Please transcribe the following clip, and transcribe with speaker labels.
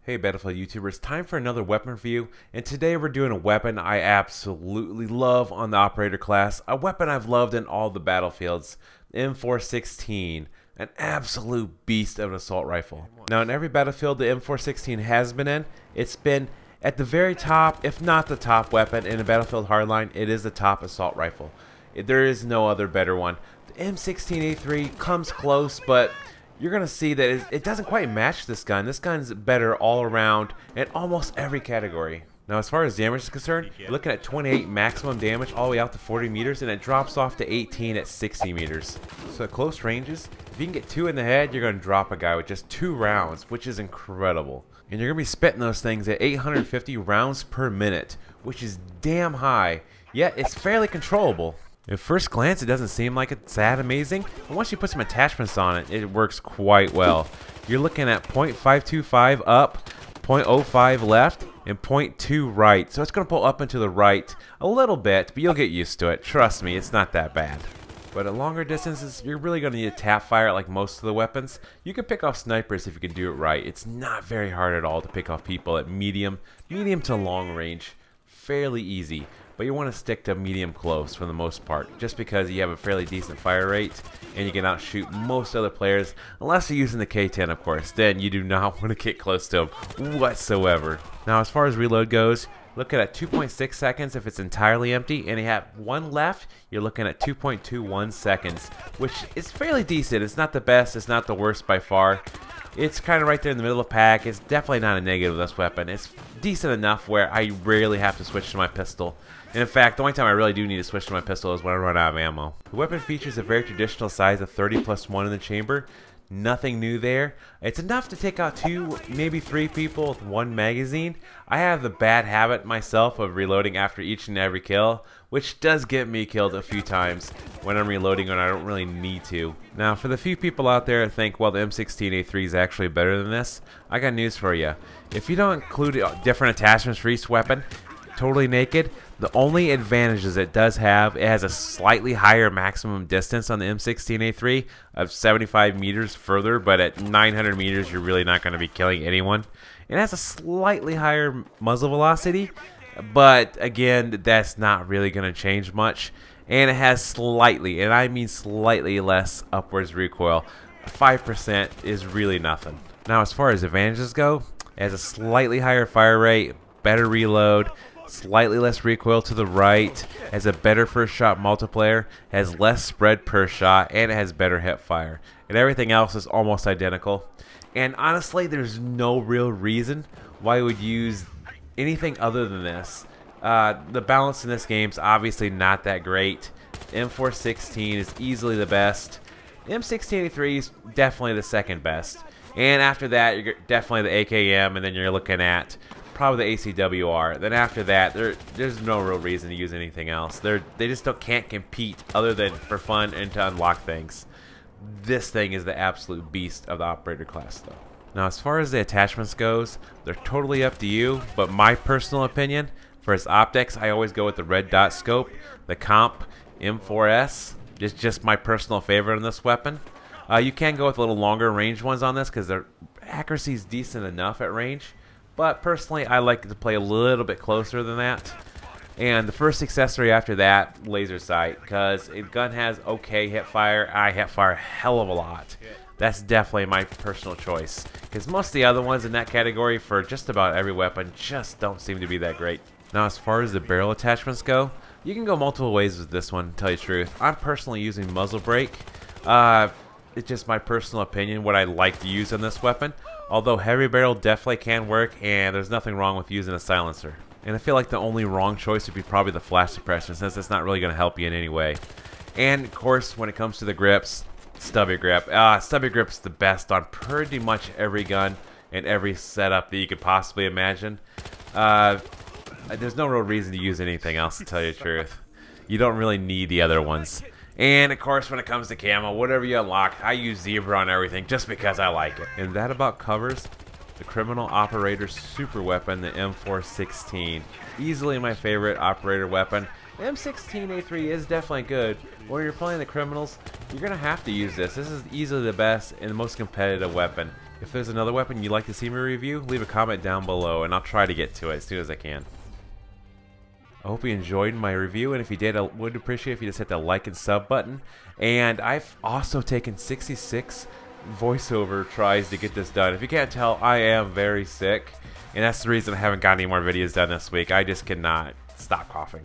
Speaker 1: Hey Battlefield YouTubers, time for another weapon review, and today we're doing a weapon I absolutely love on the operator class, a weapon I've loved in all the Battlefields, M416, an absolute beast of an assault rifle. Now in every Battlefield the M416 has been in, it's been at the very top, if not the top weapon in a Battlefield Hardline. It is the top assault rifle. There is no other better one. The M16A3 comes close, but you're going to see that it doesn't quite match this gun. This gun's better all around in almost every category. Now as far as damage is concerned, you're looking at 28 maximum damage all the way out to 40 meters, and it drops off to 18 at 60 meters. So at close ranges, if you can get 2 in the head, you're going to drop a guy with just 2 rounds, which is incredible. And you're going to be spitting those things at 850 rounds per minute, which is damn high, yet it's fairly controllable. At first glance, it doesn't seem like it's that amazing, but once you put some attachments on it, it works quite well. You're looking at .525 up, .05 left, and .2 right. So it's going to pull up and to the right a little bit, but you'll get used to it. Trust me, it's not that bad. But at longer distances, you're really going to need a tap fire like most of the weapons. You can pick off snipers if you can do it right. It's not very hard at all to pick off people at medium to long range. Fairly easy. But you want to stick to medium close for the most part, just because you have a fairly decent fire rate and you can outshoot most other players, unless you're using the K10 of course. Then you do not want to get close to them whatsoever. Now as far as reload goes, looking at 2.6 seconds if it's entirely empty, and you have 1 left, you're looking at 2.21 seconds, which is fairly decent. It's not the best, it's not the worst by far. It's kind of right there in the middle of the pack. It's definitely not a negative of this weapon. It's decent enough where I rarely have to switch to my pistol. And in fact, the only time I really do need to switch to my pistol is when I run out of ammo. The weapon features a very traditional size of 30+1 in the chamber. Nothing new there. It's enough to take out 2, maybe 3 people with 1 magazine. I have the bad habit myself of reloading after each and every kill, which does get me killed a few times when I'm reloading when I don't really need to. Now for the few people out there that think, well, the M16A3 is actually better than this, I got news for you. If you don't include different attachments for each weapon, totally naked, the only advantages it does have, it has a slightly higher maximum distance on the M16A3 of 75 meters further, but at 900 meters you're really not going to be killing anyone. It has a slightly higher muzzle velocity, but again, that's not really going to change much. And it has slightly, and I mean slightly, less upwards recoil. 5% is really nothing. Now as far as advantages go, it has a slightly higher fire rate, better reload, slightly less recoil to the right, has a better first shot multiplier, has less spread per shot, and it has better hip fire. And everything else is almost identical. And honestly, there's no real reason why you would use anything other than this. The balance in this game is obviously not that great. M416 is easily the best. M16A3 is definitely the second best. And after that, you're definitely the AKM, and then you're looking at probably the ACWR. Then after that, there's no real reason to use anything else. They just can't compete other than for fun and to unlock things. This thing is the absolute beast of the operator class though. Now as far as the attachments goes, they're totally up to you, but my personal opinion, for its optics, I always go with the red dot scope, the comp M4S. It's just my personal favorite on this weapon. You can go with a little longer range ones on this because their accuracy is decent enough at range. But personally, I like to play a little bit closer than that. And the first accessory after that, laser sight, because the gun has okay hip fire. I hip fire a hell of a lot. That's definitely my personal choice, because most of the other ones in that category for just about every weapon just don't seem to be that great. Now as far as the barrel attachments go, you can go multiple ways with this one, to tell you the truth. I'm personally using muzzle brake. It's just my personal opinion what I like to use on this weapon. Although heavy barrel definitely can work, and there's nothing wrong with using a silencer. And I feel like the only wrong choice would be probably the flash suppression, since it's not really going to help you in any way. And of course, when it comes to the grips, stubby grip. Stubby grip's the best on pretty much every gun and every setup that you could possibly imagine. There's no real reason to use anything else, to tell you the truth. You don't really need the other ones. And of course, when it comes to camo, whatever you unlock, I use zebra on everything just because I like it. And that about covers the criminal operator super weapon, the M416. Easily my favorite operator weapon. M16A3 is definitely good. When you're playing the criminals, you're going to have to use this. This is easily the best and the most competitive weapon. If there's another weapon you'd like to see me review, leave a comment down below and I'll try to get to it as soon as I can. I hope you enjoyed my review, and if you did, I would appreciate if you just hit the like and sub button. And I've also taken 66 voiceover tries to get this done. If you can't tell, I am very sick, and that's the reason I haven't got any more videos done this week. I just cannot stop coughing.